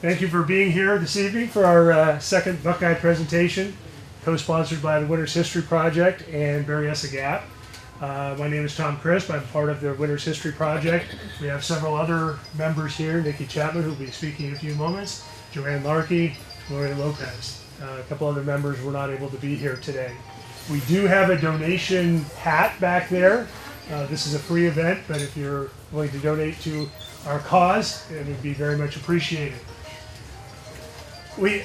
Thank you for being here this evening for our second Buckeye presentation, co-sponsored by the Winter's History Project and Berryessa Gap. My name is Tom Crisp. I'm part of the Winter's History Project. We have several other members here, Nicki Chapman, who will be speaking in a few moments, Joanne Larkey, Lori Lopez. A couple other members were not able to be here today. We do have a donation hat back there. This is a free event, but if you're willing to donate to our cause, it would be very much appreciated. We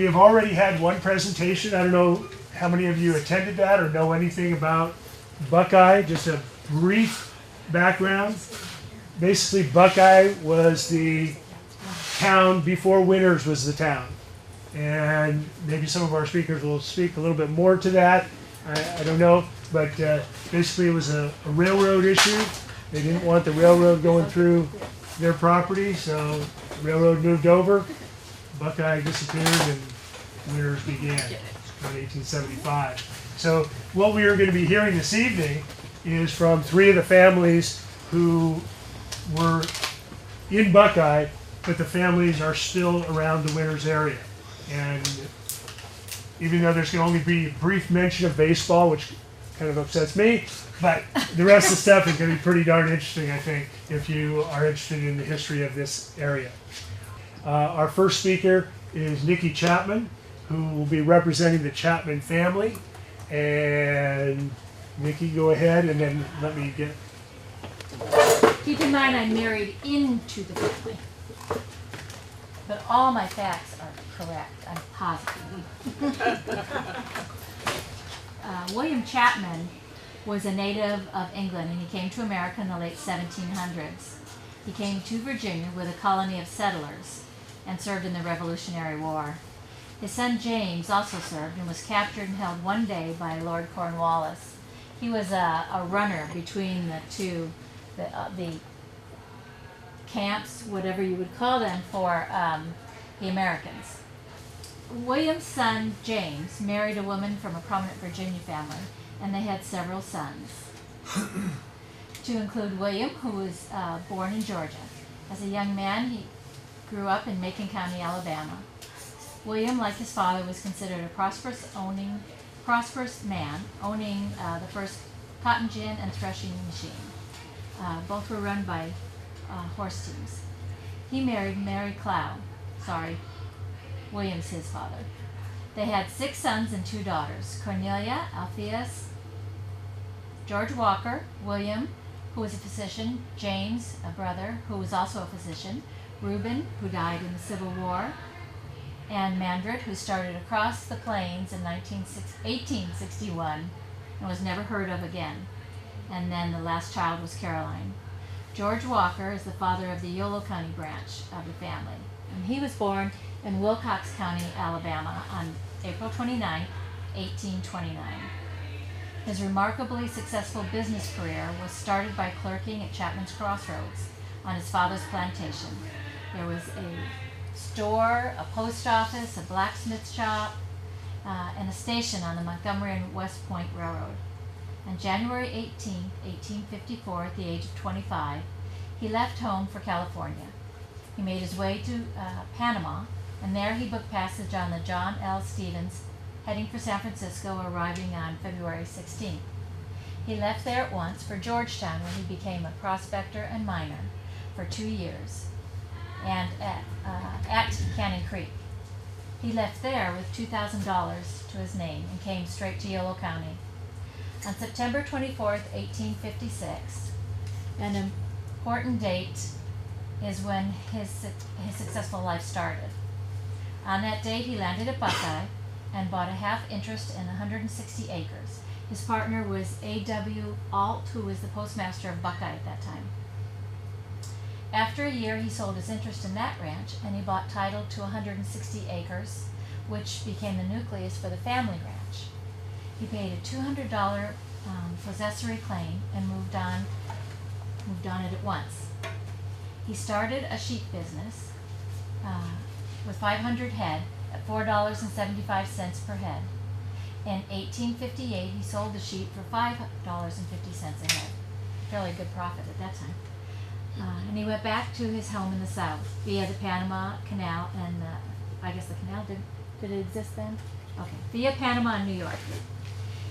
have already had one presentation. I don't know how many of you attended that or know anything about Buckeye. Just a brief background. Basically, Buckeye was the town before Winters was the town. And maybe some of our speakers will speak a little bit more to that. I don't know, but basically it was a railroad issue. They didn't want the railroad going through their property, so the railroad moved over. Buckeye disappeared and Winters began in 1875. So what we are going to be hearing this evening is from three of the families who were in Buckeye, but the families are still around the Winters area. And even though there's going to only be a brief mention of baseball, which kind of upsets me, but the rest of the stuff is going to be pretty darn interesting, I think, if you are interested in the history of this area. Our first speaker is Nicki Chapman, who will be representing the Chapman family. And Nicki, go ahead, and then let me get... Keep in mind I'm married into the family. But all my facts are correct, I'm positive. William Chapman was a native of England, and he came to America in the late 1700s. He came to Virginia with a colony of settlers and served in the Revolutionary War. His son James also served and was captured and held one day by Lord Cornwallis. He was a runner between the two, the camps, whatever you would call them, for the Americans. William's son James married a woman from a prominent Virginia family, and they had several sons, to include William, who was born in Georgia. As a young man, he grew up in Macon County, Alabama. William, like his father, was considered a prosperous man, owning the first cotton gin and threshing machine. Both were run by horse teams. He married Mary Clow. William's his father. They had 6 sons and 2 daughters: Cornelia, Alpheus, George Walker, William, who was a physician, James, a brother, who was also a physician, Reuben, who died in the Civil War, and Mandred, who started across the plains in 1861 and was never heard of again. And then the last child was Caroline. George Walker is the father of the Yolo County branch of the family, and he was born in Wilcox County, Alabama on April 29, 1829. His remarkably successful business career was started by clerking at Chapman's Crossroads on his father's plantation. There was a store, a post office, a blacksmith shop, and a station on the Montgomery and West Point Railroad. On January 18, 1854, at the age of 25, he left home for California. He made his way to Panama, and there he booked passage on the John L. Stevens, heading for San Francisco, arriving on February 16th. He left there at once for Georgetown, where he became a prospector and miner for 2 years, and at Cannon Creek. He left there with $2,000 to his name and came straight to Yolo County. On September 24th, 1856, an important date is when his successful life started. On that date, he landed at Buckeye and bought a half interest in 160 acres. His partner was A.W. Walt, who was the postmaster of Buckeye at that time. After a year, he sold his interest in that ranch, and he bought title to 160 acres, which became the nucleus for the family ranch. He paid a $200 possessory claim and moved on it at once. He started a sheep business with 500 head at $4.75 per head. In 1858, he sold the sheep for $5.50 a head. Fairly good profit at that time. And he went back to his home in the south via the Panama Canal and I guess the canal did it exist then? Okay, via Panama and New York.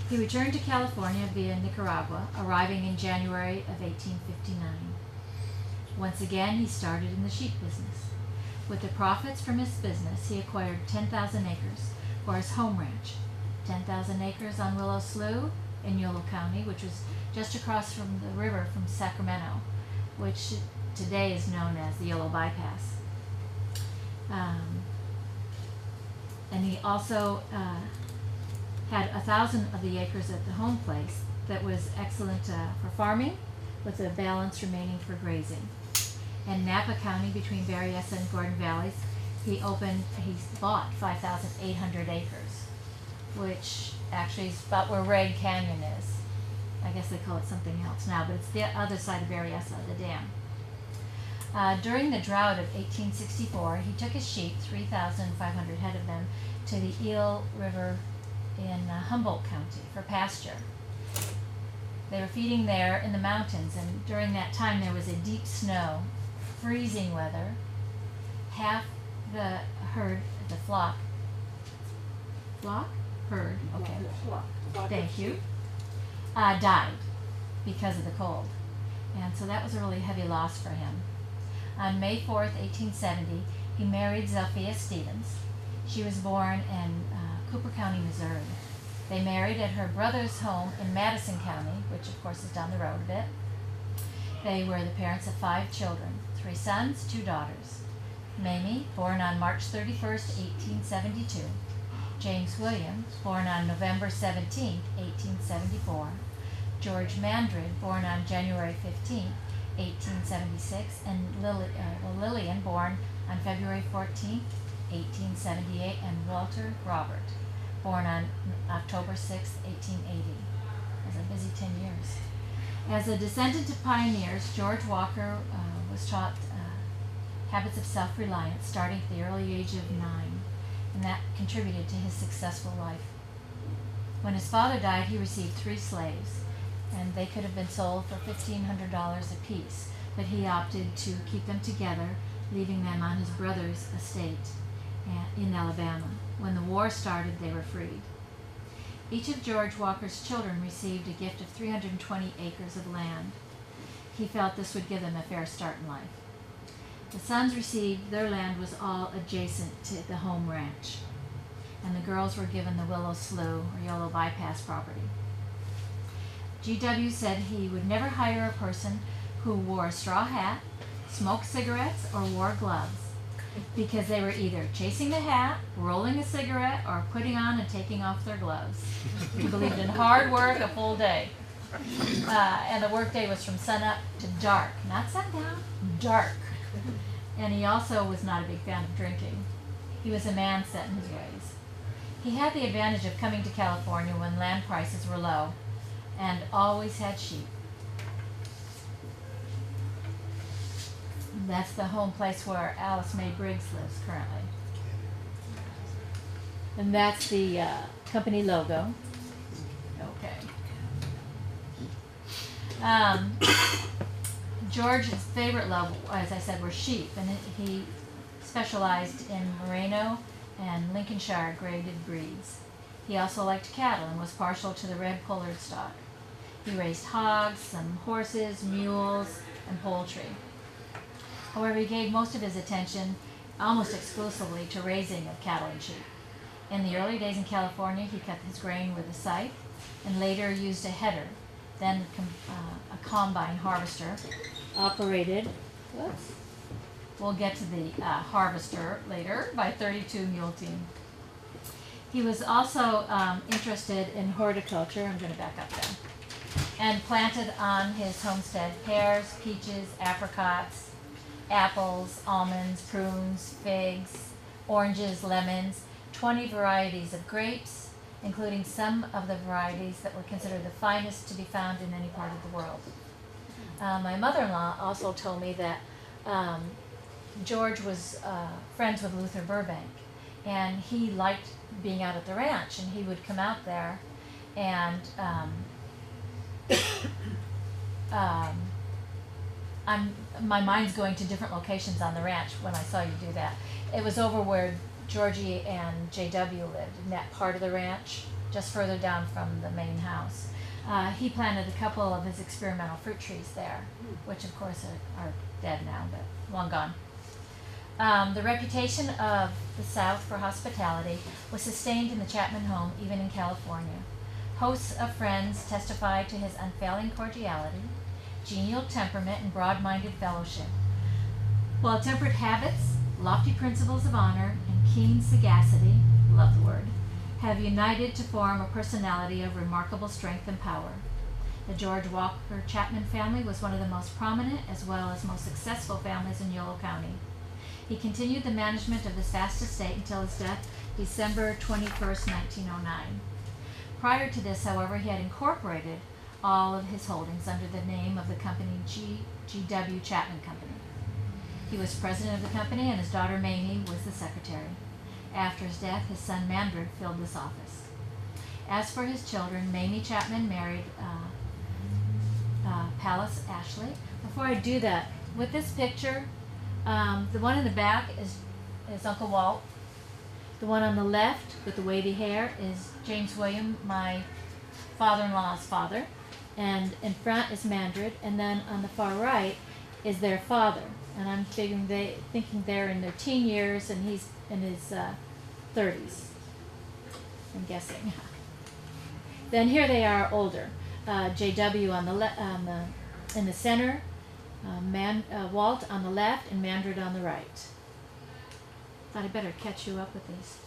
He returned to California via Nicaragua, arriving in January of 1859. Once again, he started in the sheep business. With the profits from his business, he acquired 10,000 acres for his home ranch. 10,000 acres on Willow Slough in Yolo County, which was just across from the river from Sacramento, which today is known as the Yolo Bypass. And he also had 1,000 of the acres at the home place that was excellent for farming, with a balance remaining for grazing. In Napa County, between Berryessa and Gordon Valleys, he bought 5,800 acres, which actually is about where Raid Canyon is. I guess they call it something else now, but it's the other side of Berryessa, the dam. During the drought of 1864, he took his sheep, 3,500 head of them, to the Eel River in Humboldt County for pasture. They were feeding there in the mountains, and during that time there was a deep snow, freezing weather. Half the herd, the flock, herd, okay, thank you, died because of the cold. And so that was a really heavy loss for him. On May 4th, 1870, he married Zilphia Stevens. She was born in Cooper County, Missouri. They married at her brother's home in Madison County, which of course is down the road a bit. They were the parents of 5 children, 3 sons, 2 daughters. Mamie, born on March 31st, 1872. James William, born on November 17th, 1874. George Mandred, born on January 15th, 1876, and Lillian, born on February 14th, 1878, and Walter Robert, born on October 6th, 1880. That was a busy 10 years. As a descendant of pioneers, George Walker was taught habits of self-reliance starting at the early age of 9, and that contributed to his successful life. When his father died, he received 3 slaves, and they could have been sold for $1,500 apiece, but he opted to keep them together, leaving them on his brother's estate in Alabama. When the war started, they were freed. Each of George Walker's children received a gift of 320 acres of land. He felt this would give them a fair start in life. The sons received, their land was all adjacent to the home ranch, and the girls were given the Willow Slough or Yolo Bypass property. G.W. said he would never hire a person who wore a straw hat, smoked cigarettes, or wore gloves, because they were either chasing the hat, rolling a cigarette, or putting on and taking off their gloves. He believed in hard work a full day. And the work day was from sunup to dark, not sundown, dark. And he also was not a big fan of drinking. He was a man set in his ways. He had the advantage of coming to California when land prices were low, and always had sheep. That's the home place where Alice Mae Briggs lives currently. And that's the company logo. Okay. George's favorite love, as I said, were sheep, and he specialized in Merino and Lincolnshire graded breeds. He also liked cattle and was partial to the red pollard stock. He raised hogs, some horses, mules, and poultry. However, he gave most of his attention, almost exclusively, to raising of cattle and sheep. In the early days in California, he cut his grain with a scythe, and later used a header, then a combine harvester, operated, we'll get to the harvester later, by 32 Mule Team. He was also interested in horticulture, I'm going to back up there, and planted on his homestead pears, peaches, apricots, apples, almonds, prunes, figs, oranges, lemons, 20 varieties of grapes, including some of the varieties that were considered the finest to be found in any part of the world. My mother-in-law also told me that George was friends with Luther Burbank, and he liked being out at the ranch, and he would come out there and my mind's going to different locations on the ranch when I saw you do that. It was over where Georgie and J.W. lived, in that part of the ranch, just further down from the main house. He planted a couple of his experimental fruit trees there, which of course are dead now, but long gone. The reputation of the South for hospitality was sustained in the Chapman home, even in California. Hosts of friends testified to his unfailing cordiality, genial temperament, and broad-minded fellowship. Well-tempered habits, lofty principles of honor, and keen sagacity, love the word, have united to form a personality of remarkable strength and power. The George Walker Chapman family was one of the most prominent as well as most successful families in Yolo County. He continued the management of this vast estate until his death, December 21st, 1909. Prior to this, however, he had incorporated all of his holdings under the name of the company G.W. Chapman Company. He was president of the company, and his daughter Mamie was the secretary. After his death, his son Mandred filled this office. As for his children, Mamie Chapman married Pallas Ashley. Before I do that, with this picture, the one in the back is Uncle Walt. The one on the left with the wavy hair is James William, my father-in-law's father. And in front is Mandred, and then on the far right is their father. And I'm thinking they're in their teen years, and he's in his 30s, I'm guessing. Then here they are older. J.W. on the in the center, Walt on the left, and Mandred on the right. Thought I'd better catch you up with these.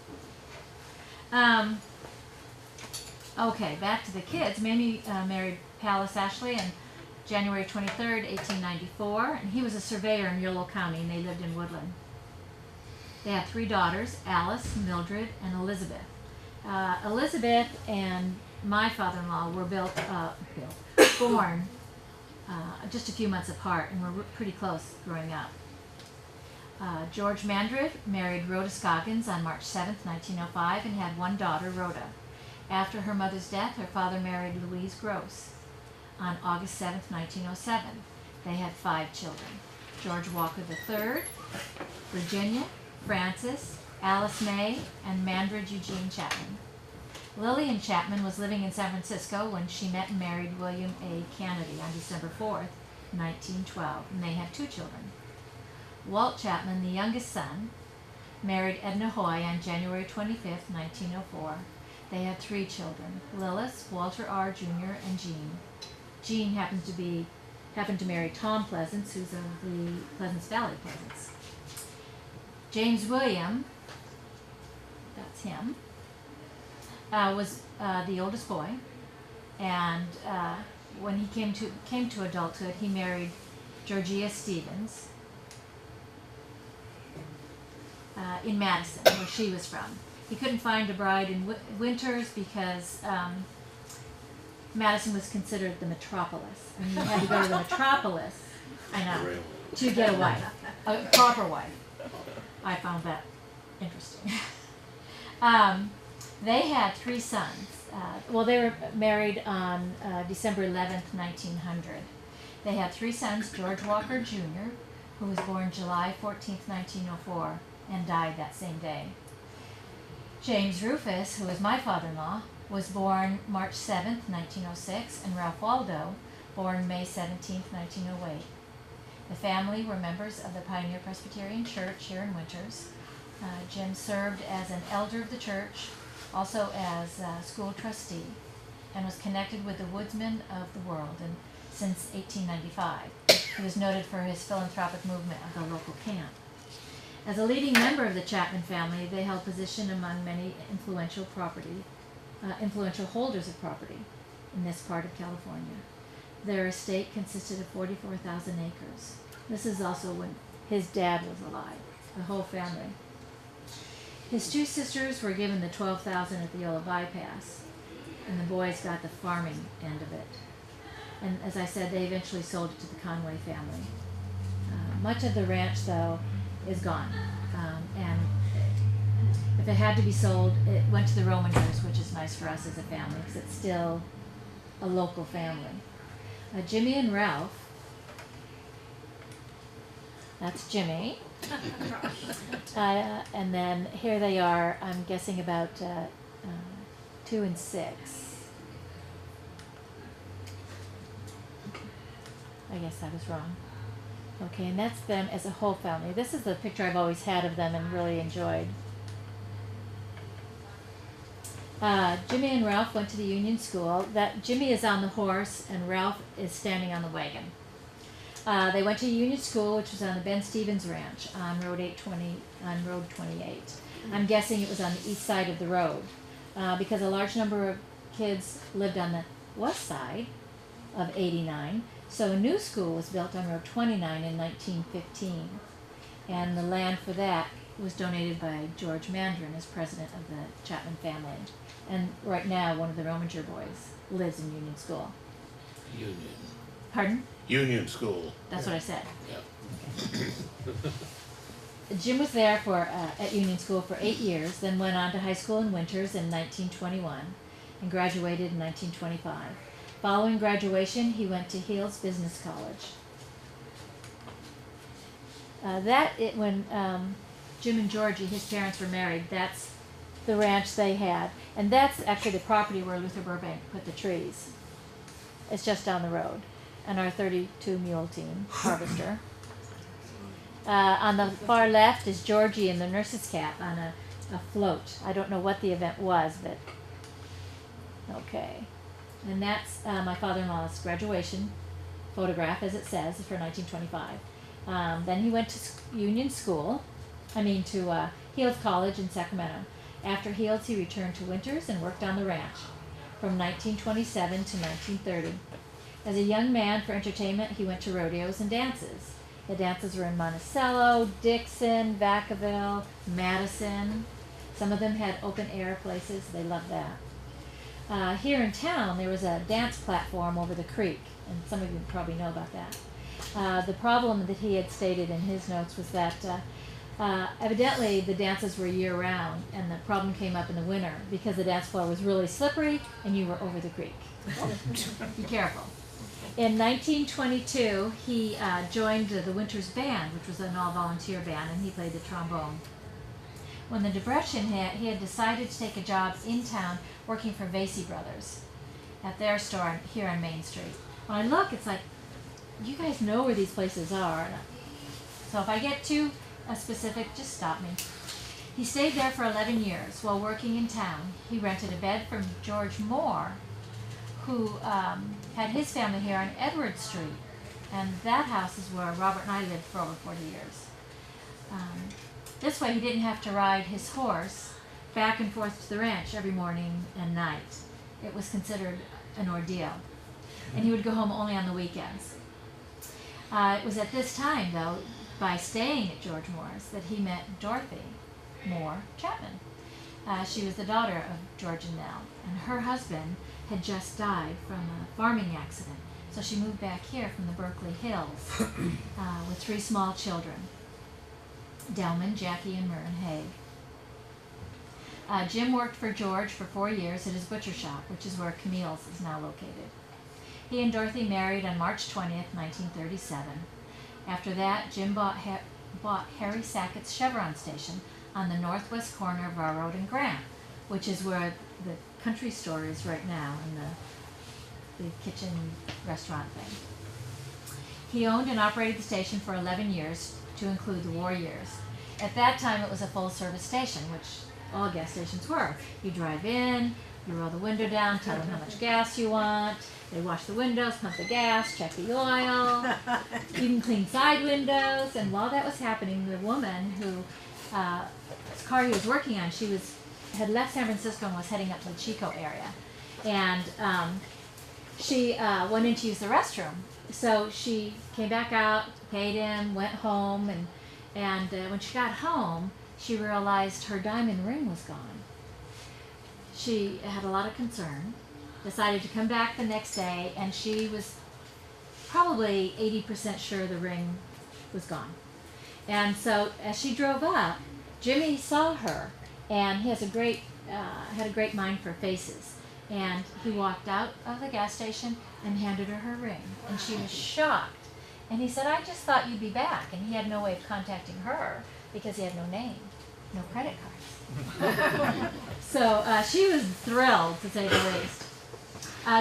Okay, back to the kids. Mamie married Pallas Ashley on January 23rd, 1894, and he was a surveyor in Yolo County, and they lived in Woodland. They had 3 daughters, Alice, Mildred, and Elizabeth. Elizabeth and my father-in-law were born just a few months apart, and were pretty close growing up. George Mandred married Rhoda Scoggins on March 7th, 1905, and had 1 daughter, Rhoda. After her mother's death, her father married Louise Gross on August 7th, 1907. They had 5 children: George Walker III, Virginia, Frances, Alice May, and Mandred Eugene Chapman. Lillian Chapman was living in San Francisco when she met and married William A. Kennedy on December 4th, 1912, and they had 2 children. Walt Chapman, the youngest son, married Edna Hoy on January 25th, 1904. They had 3 children: Lillis, Walter R. Jr., and Jean. Jean happened to marry Tom Pleasance, who's of the Pleasance Valley Pleasance. James William, that's him, was the oldest boy, and when he came to adulthood, he married Georgia Stevens in Madison, where she was from. He couldn't find a bride in Winters because Madison was considered the metropolis, and he had to go to the metropolis, I know, to get a wife, a proper wife. I found that interesting. They had 3 sons. They were married on December 11th, 1900. They had 3 sons: George Walker Jr., who was born July 14th, 1904, and died that same day. James Rufus, who was my father-in-law, was born March 7th, 1906, and Ralph Waldo, born May 17th, 1908. The family were members of the Pioneer Presbyterian Church here in Winters. Jim served as an elder of the church, also as a school trustee, and was connected with the Woodsmen of the World since 1895. He was noted for his philanthropic movement of the local camp. As a leading member of the Chapman family, they held position among many influential holders of property in this part of California. Their estate consisted of 44,000 acres. This is also when his dad was alive, the whole family. His 2 sisters were given the 12,000 at the Yolo Bypass, and the boys got the farming end of it. And as I said, they eventually sold it to the Conway family. Much of the ranch, though, is gone. And if it had to be sold, it went to the Romaners, which is nice for us as a family, because it's still a local family. Jimmy and Ralph That's Jimmy. And then here they are, I'm guessing about 2 and 6. I guess I was wrong. Okay, and that's them as a whole family. This is the picture I've always had of them and really enjoyed. Jimmy and Ralph went to the Union School. That Jimmy is on the horse and Ralph is standing on the wagon. They went to Union School, which was on the Ben Stevens Ranch on Road 28. I'm guessing it was on the east side of the road because a large number of kids lived on the west side of 89. So a new school was built on Road 29 in 1915, and the land for that was donated by George Mandred as president of the Chapman family. And right now, one of the Rominger boys lives in Union School. Union. Pardon? Union School. That's what I said. Yeah. Jim was there at Union School for 8 years, then went on to high school in Winters in 1921 and graduated in 1925. Following graduation, he went to Heald's Business College. When Jim and Georgie, his parents, were married, that's the ranch they had. And that's actually the property where Luther Burbank put the trees. It's just down the road. And our 32 Mule Team Harvester. On the far left is Georgie in the nurse's cap on a float. I don't know what the event was, but okay. And that's my father-in-law's graduation photograph, as it says, for 1925. Then he went to Union School, to Heald's College in Sacramento. After Heald's, he returned to Winters and worked on the ranch from 1927 to 1930. As a young man, for entertainment, he went to rodeos and dances. The dances were in Monticello, Dixon, Vacaville, Madison. Some of them had open-air places. They loved that. Here in town, there was a dance platform over the creek, and some of you probably know about that. The problem that he had stated in his notes was that evidently the dances were year-round, and the problem came up in the winter because the dance floor was really slippery and you were over the creek. Be careful. In 1922, he joined the Winters Band, which was an all-volunteer band, and he played the trombone. When the Depression hit, he had decided to take a job in town working for Vasey Brothers at their store here on Main Street. When I look, it's like, you guys know where these places are. So if I get too specific, just stop me. He stayed there for 11 years. While working in town, he rented a bed from George Moore, who had his family here on Edward Street. And that house is where Robert and I lived for over 40 years. This way he didn't have to ride his horse back and forth to the ranch every morning and night. It was considered an ordeal. And he would go home only on the weekends. It was at this time, though, by staying at George Moore's, that he met Dorothy Moore Chapman. She was the daughter of George and Nell, and her husband had just died from a farming accident. So she moved back here from the Berkeley Hills with 3 small children, Delman, Jackie, and Myrn Haig. Jim worked for George for 4 years at his butcher shop, which is where Camille's is now located. He and Dorothy married on March 20th, 1937. After that, Jim bought Harry Sackett's Chevron station on the northwest corner of our road in Grant, which is where the country store is right now, in the kitchen restaurant thing. He owned and operated the station for 11 years, to include the war years. At that time, it was a full-service station, which all gas stations were. You drive in, you roll the window down, tell them how much gas you want. They wash the windows, pump the gas, check the oil, even clean side windows. And while that was happening, the woman whose car he was working on, had left San Francisco and was heading up to the Chico area. And she went in to use the restroom. So she came back out, paid him, went home, and when she got home, she realized her diamond ring was gone. She had a lot of concern, decided to come back the next day, and she was probably 80% sure the ring was gone. And so as she drove up, Jimmy saw her, and he has had a great mind for faces. And he walked out of the gas station and handed her her ring. And she was shocked And he said, I just thought you'd be back. And he had no way of contacting her because he had no name, no credit cards. So she was thrilled, to say the least.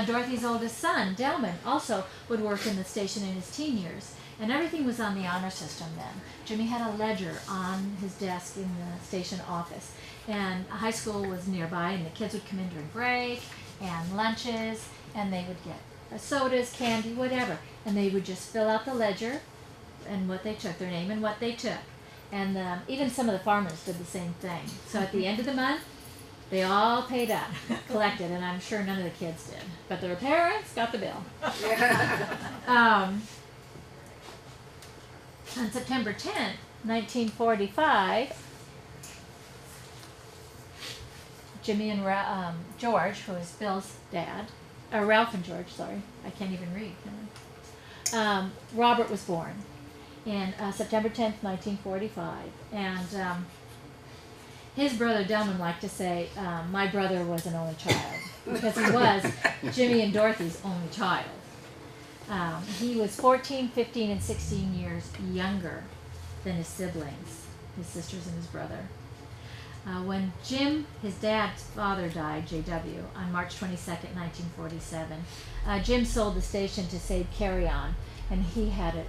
Dorothy's oldest son, Delman, also would work in the station in his teen years. And everything was on the honor system then. Jimmy had a ledger on his desk in the station office. And high school was nearby, and the kids would come in during break and lunches, and they would get sodas, candy, whatever. And they would just fill out the ledger and what they took, their name and what they took. And even some of the farmers did the same thing. So at the end of the month, they all paid up, collected, and I'm sure none of the kids did. But their parents got the bill. On September 10th, 1945, Jimmy and George, who is Bill's dad, Ralph and George, sorry, I can't even read. Robert was born in September 10th, 1945, and his brother Delman liked to say, my brother was an only child, because he was Jimmy and Dorothy's only child. He was 14, 15, and 16 years younger than his siblings, his sisters and his brother. When Jim, his dad's father, died, J.W., on March 22nd, 1947, Jim sold the station to save carry-on, and he had it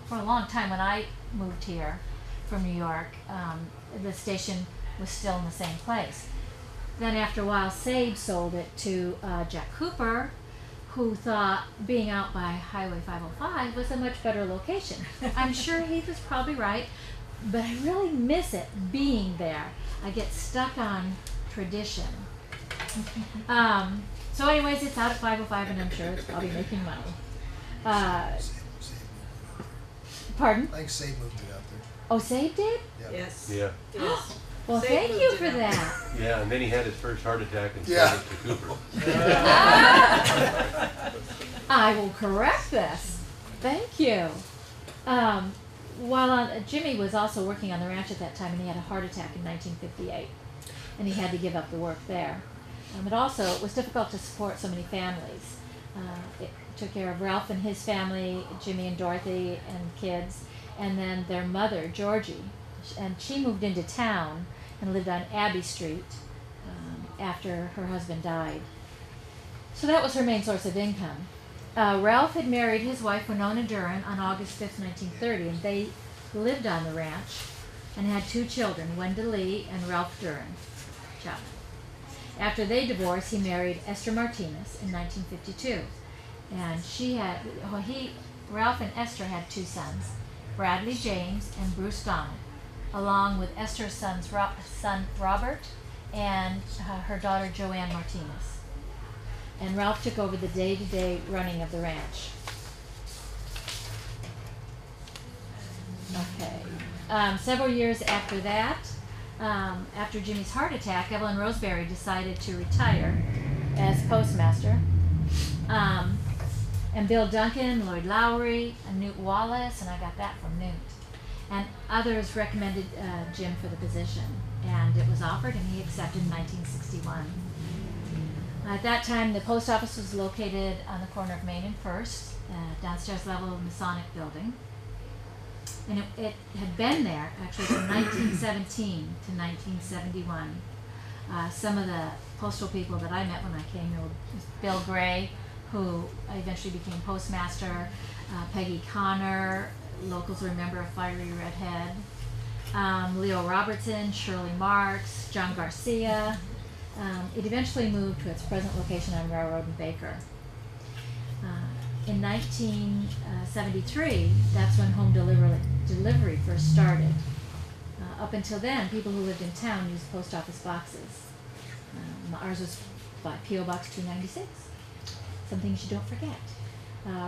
for a long time. When I moved here from New York, the station was still in the same place. Then after a while, Sade sold it to Jack Cooper, who thought being out by Highway 505 was a much better location. I'm sure he was probably right, but I really miss it being there. I get stuck on tradition. So anyways, it's out at 505, and I'm sure it's probably making money. Pardon? I think Sade moved it out there. Oh, Sade did? Yeah. Yes. Yeah. Yes. Well, Sade thank moved you it for out. that. Yeah, and then he had his first heart attack and sold Yeah. it to Cooper. I will correct this. Thank you. Jimmy was also working on the ranch at that time, and he had a heart attack in 1958, and he had to give up the work there. It was difficult to support so many families. It took care of Ralph and his family, Jimmy and Dorothy and kids, and then their mother, Georgie, and she moved into town and lived on Abbey Street after her husband died. So that was her main source of income. Ralph had married his wife, Winona Duran, on August 5th, 1930, and they lived on the ranch and had 2 children, Wenda Lee and Ralph Duran Chapman. After they divorced, he married Esther Martinez in 1952. And Ralph and Esther had 2 sons, Bradley James and Bruce Donald, along with Esther's son Robert and her daughter Joanne Martinez. And Ralph took over the day-to-day running of the ranch. Okay. Several years after that, after Jimmy's heart attack, Evelyn Roseberry decided to retire as postmaster. And Bill Duncan, Lloyd Lowry, and Newt Wallace, and I got that from Newt, and others recommended Jim for the position. And it was offered, and he accepted in 1961. At that time, the post office was located on the corner of Main and First, downstairs level of the Masonic Building. And it had been there actually from 1917 to 1971. Some of the postal people that I met when I came here was Bill Gray, who eventually became postmaster, Peggy Connor, locals remember a fiery redhead, Leo Robertson, Shirley Marks, John Garcia. It eventually moved to its present location on Railroad and Baker. In 1973, that's when home delivery first started. Up until then, people who lived in town used post office boxes. Ours was by P.O. Box 296. Some things you don't forget.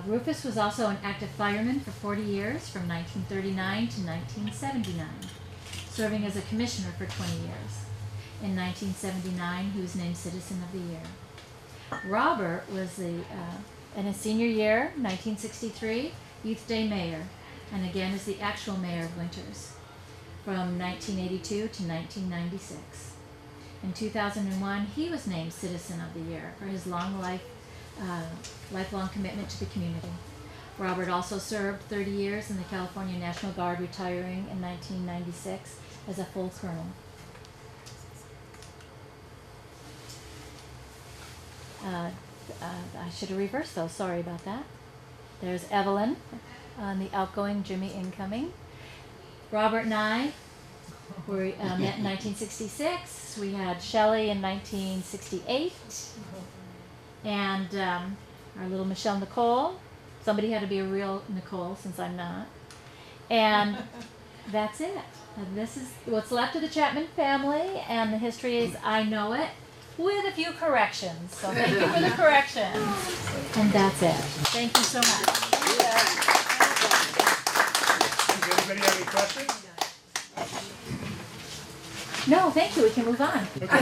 Rufus was also an active fireman for 40 years, from 1939 to 1979, serving as a commissioner for 20 years. In 1979, he was named Citizen of the Year. Robert was in his senior year, 1963, Youth Day Mayor, and again as the actual mayor of Winters, from 1982 to 1996. In 2001, he was named Citizen of the Year for his lifelong commitment to the community. Robert also served 30 years in the California National Guard, retiring in 1996 as a full colonel. I should have reversed those, sorry about that. There's Evelyn on the outgoing, Jimmy incoming. Robert and I met in 1966. We had Shelly in 1968. And our little Michelle Nicole. Somebody had to be a real Nicole since I'm not. And that's it. And this is what's left of the Chapman family, and the history is I know it, with a few corrections. So thank you for the correction. And that's it. Thank you so much. Does anybody have any questions? No, thank you. We can move on. Okay.